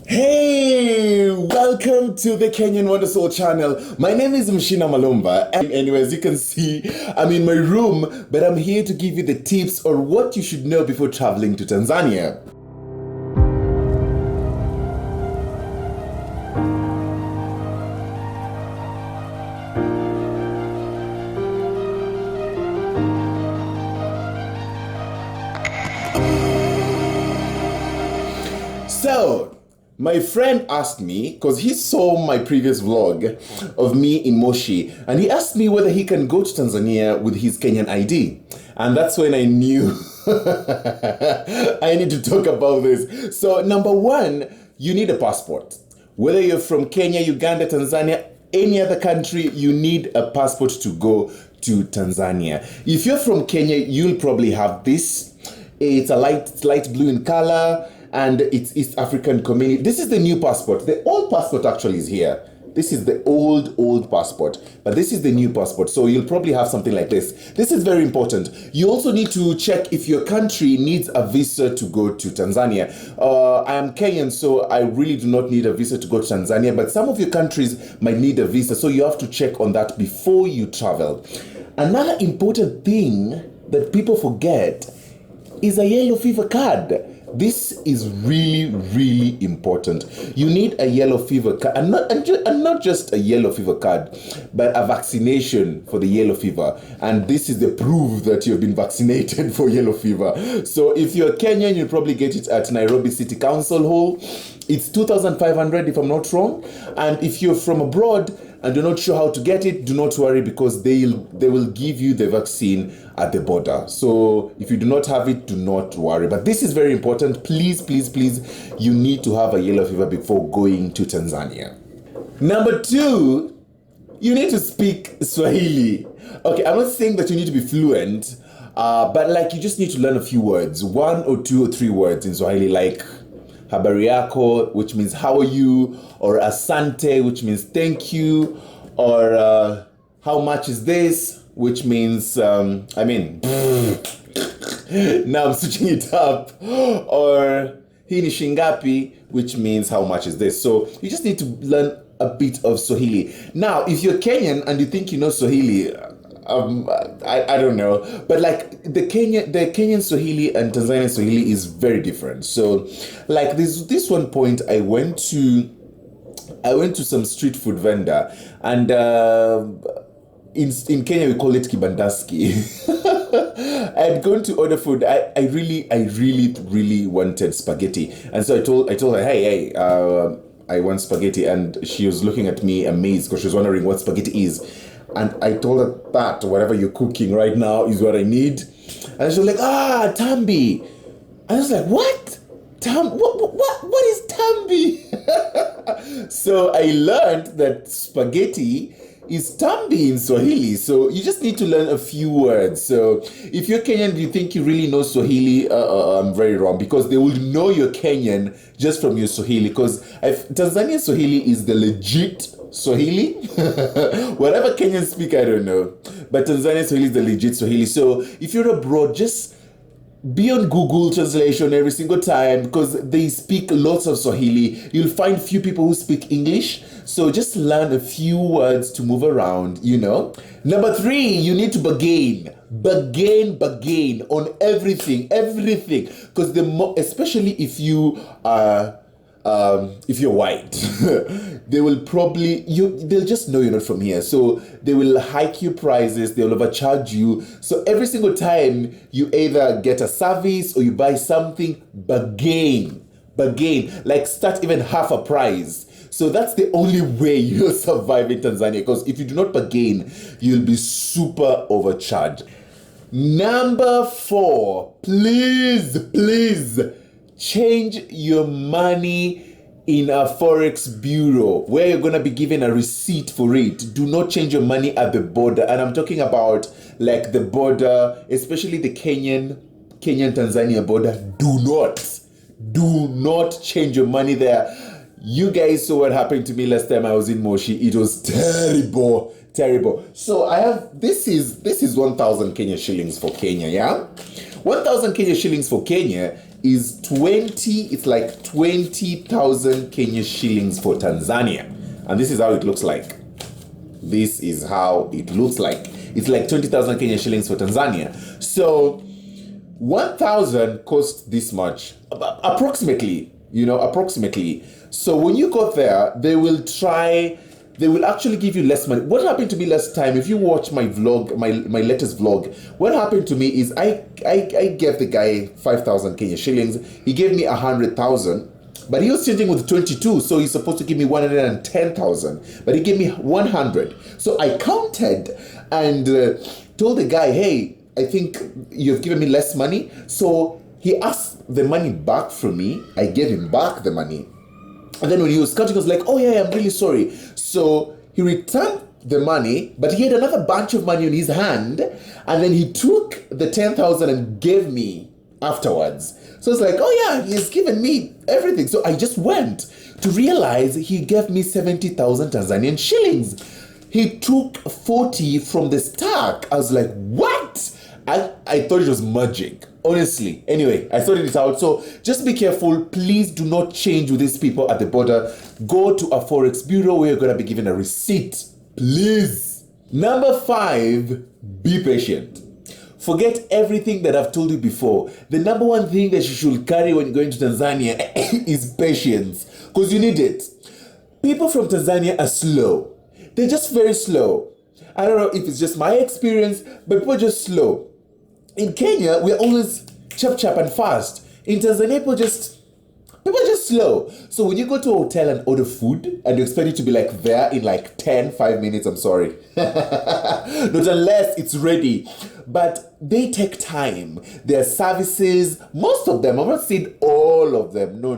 Hey, welcome to the Kenyan Wonder Soul channel. My name is Mshina Malumba, and as you can see, I'm in my room, but I'm here to give you the tips or what you should know before traveling to Tanzania. So, my friend asked me, because he saw my previous vlog of me in Moshi, and he asked me whether he can go to Tanzania with his Kenyan ID. And that's when I knew I need to talk about this. So, number one, you need a passport. Whether you're from Kenya, Uganda, Tanzania, any other country, you need a passport to go to Tanzania. If you're from Kenya, you'll probably have this. It's a light blue in color, and it's East African community. This is the new passport. The old passport actually is here. This is the old passport, but this is the new passport. So you'll probably have something like this. This is very important. You also need to check if your country needs a visa to go to Tanzania. I am Kenyan, so I really do not need a visa to go to Tanzania, but some of your countries might need a visa. So you have to check on that before you travel. Another important thing that people forget is a yellow fever card. This is really important. You need a yellow fever card, and not just a yellow fever card, but a vaccination for the yellow fever. And this is the proof that you've been vaccinated for yellow fever. So if you're Kenyan, you'll probably get it at Nairobi City Council Hall. It's 2,500 if I'm not wrong. And if you're from abroad and you're not sure how to get it, do not worry, because they will give you the vaccine at the border. So if you do not have it, do not worry. But this is very important. Please, you need to have a yellow fever before going to Tanzania. Number two, you need to speak Swahili. Okay, I'm not saying that you need to be fluent, but like you just need to learn a few words, 1 or 2 or 3 words in Swahili, like habari yako, which means how are you, or asante, which means thank you, or how much is this, which means now I'm switching it up, or hii ni shingapi, which means how much is this. So you just need to learn a bit of Swahili. Now, if you're Kenyan and you think you know Swahili, I don't know, but like the Kenyan Swahili and Tanzanian Swahili is very different. So like this one point, I went to some street food vendor, and in Kenya we call it kibandaski. I'd gone to order food. I really wanted spaghetti, and so I told her, hey, I want spaghetti, and she was looking at me amazed because she was wondering what spaghetti is. And I told her that whatever you're cooking right now is what I need. And she was like, tambi. And I was like, what? What is tambi? So I learned that spaghetti is tambi in Swahili. So you just need to learn a few words. So if you're Kenyan, you think you really know Swahili, I'm very wrong, because they will know you're Kenyan just from your Swahili, because Tanzanian Swahili is the legit Swahili. Whatever Kenyans speak, I don't know, but Tanzanian Swahili is the legit Swahili. So if you're abroad, just be on Google Translation every single time, because they speak lots of Swahili. You'll find few people who speak English, so just learn a few words to move around, Number 3, you need to bargain on everything, because especially if you are if you're white, they will they'll just know you're not from here. So they will hike your prices, they'll overcharge you. So every single time you either get a service or you buy something, bargain, like start even half a price. So that's the only way you'll survive in Tanzania, because if you do not bargain, you'll be super overcharged. Number 4, please change your money in a forex bureau where you're going to be given a receipt for it. Do not change your money at the border. And I'm talking about like the border, especially the Kenyan-Tanzania border. Do not change your money there. You guys saw what happened to me last time I was in Moshi. It was terrible. So I have, this is 1,000 Kenya shillings for Kenya, yeah? 1,000 Kenya shillings for Kenya is it's like 20,000 Kenya shillings for Tanzania. And this is how it looks like. This is how it looks like. It's like 20,000 Kenya shillings for Tanzania. So 1,000 cost this much, approximately, approximately. So when you go there, they will actually give you less money. What happened to me last time, if you watch my vlog, my latest vlog, what happened to me is I gave the guy 5,000 Kenya shillings. He gave me 100,000, but he was changing with 22, so he's supposed to give me 110,000, but he gave me 100. So I counted and told the guy, hey, I think you've given me less money. So he asked the money back from me. I gave him back the money. And then when he was counting, he was like, oh yeah, I'm really sorry. So he returned the money, but he had another bunch of money in his hand. And then he took the 10,000 and gave me afterwards. So it's like, oh yeah, he's given me everything. So I just went to realize he gave me 70,000 Tanzanian shillings. He took 40 from the stack. I was like, what? I thought it was magic, honestly. Anyway, I sorted it out. So just be careful. Please do not change with these people at the border. Go to a Forex bureau where you're going to be given a receipt. Please. Number 5, be patient. Forget everything that I've told you before. The number one thing that you should carry when going to Tanzania is patience, because you need it. People from Tanzania are slow. They're just very slow. I don't know if it's just my experience, but people are just slow. In Kenya, we're always chap and fast. In Tanzania, people are just slow. So when you go to a hotel and order food and you expect it to be like there in like 5 minutes, I'm sorry. Not unless it's ready. But they take time. Their services, most of them, I'm not saying all of them. No.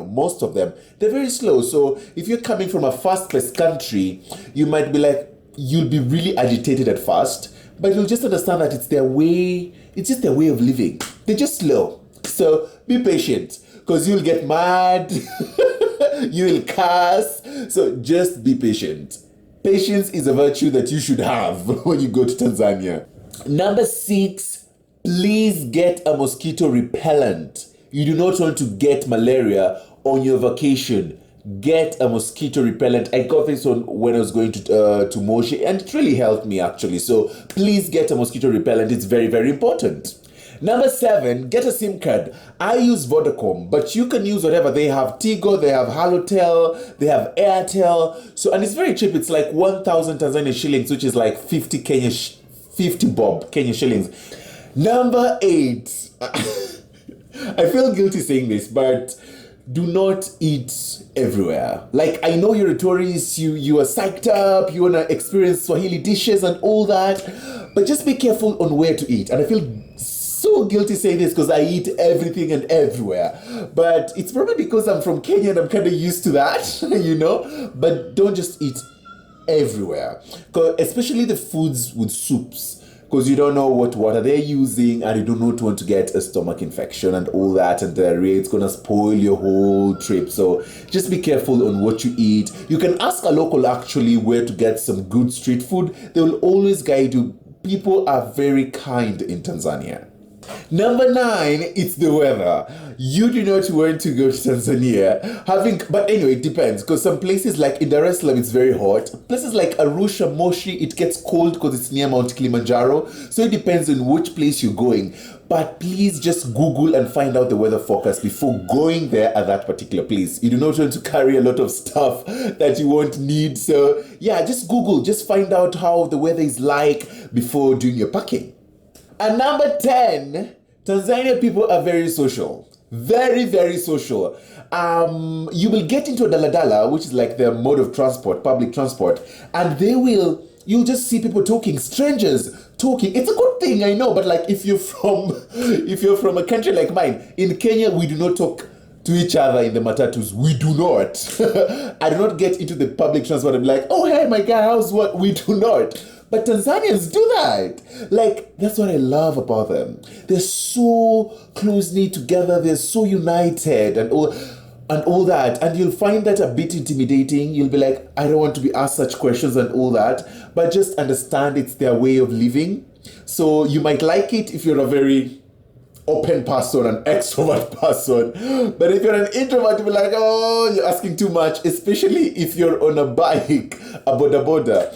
Most of them, they're very slow. So if you're coming from a fast-paced country, you might be like, you'll be really agitated at first, but you'll just understand that it's their way, it's just their way of living. They're just slow. So be patient, because you'll get mad, you'll curse. So just be patient. Patience is a virtue that you should have when you go to Tanzania. Number 6, please get a mosquito repellent. You do not want to get malaria on your vacation. Get a mosquito repellent. I got this on when I was going to Moshi, and it really helped me actually. So please get a mosquito repellent. It's very, very important. Number 7, get a SIM card. I use Vodacom, but you can use whatever. They have Tigo, they have Halotel, they have Airtel. So, and it's very cheap. It's like 1,000 Tanzania shillings, which is like 50 bob Kenya shillings. Number 8. I feel guilty saying this, but do not eat everywhere. Like, I know you're a tourist, you are psyched up, you want to experience Swahili dishes and all that, but just be careful on where to eat. And I feel so guilty saying this because I eat everything and everywhere. But it's probably because I'm from Kenya and I'm kind of used to that, But don't just eat everywhere. Especially the foods with soups. Because you don't know what water they're using and you do not want to get a stomach infection and all that and diarrhea. It's going to spoil your whole trip. So just be careful on what you eat. You can ask a local actually where to get some good street food. They will always guide you. People are very kind in Tanzania. Number 9, it's the weather. You do not want to go to Tanzania but anyway, it depends, because some places like in Dar es Salaam it's very hot. Places like Arusha, Moshi, it gets cold because it's near Mount Kilimanjaro. So it depends on which place you're going. But please just Google and find out the weather forecast before going there at that particular place. You do not want to carry a lot of stuff that you won't need. So yeah, just Google, just find out how the weather is like before doing your packing. And number 10, Tanzania people are very social. Very, very social. You will get into a daladala, which is like their mode of transport, public transport, and you'll just see people talking, strangers talking. It's a good thing, I know, but like if you're from a country like mine, in Kenya, we do not talk to each other in the matatus. We do not. I do not get into the public transport and be like, oh, hey, my guy, how's what? We do not. But Tanzanians do that. Like, that's what I love about them. They're so closely together. They're so united and all that. And you'll find that a bit intimidating. You'll be like, I don't want to be asked such questions and all that. But just understand it's their way of living. So you might like it if you're a very open person, an extrovert person. But if you're an introvert, you'll be like, oh, you're asking too much, especially if you're on a bike, a boda boda,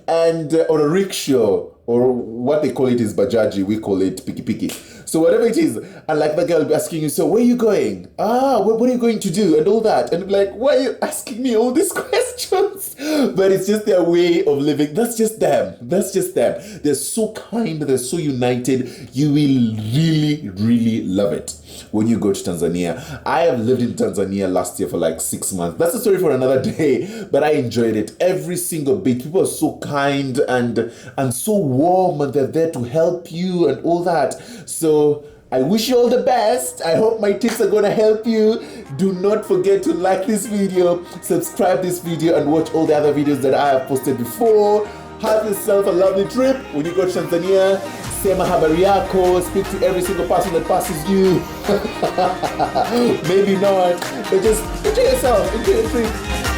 and or a rickshaw, or what they call it is bajaji, we call it piki piki. So whatever it is, and like the girl will be asking you, so where are you going? What are you going to do? And all that. And be like, why are you asking me all these questions? But it's just their way of living. That's just them. That's just them. They're so kind. They're so united. You will really, really love it when you go to Tanzania. I have lived in Tanzania last year for like 6 months. That's a story for another day, but I enjoyed it. Every single bit. People are so kind and so warm, and they're there to help you and all that. So I wish you all the best. I hope my tips are going to help you. Do not forget to like this video, subscribe this video, and watch all the other videos that I have posted before. Have yourself a lovely trip when you go to Tanzania. Sema habari yako. Speak to every single person that passes you. Maybe not, but just enjoy yourself. Enjoy your trip.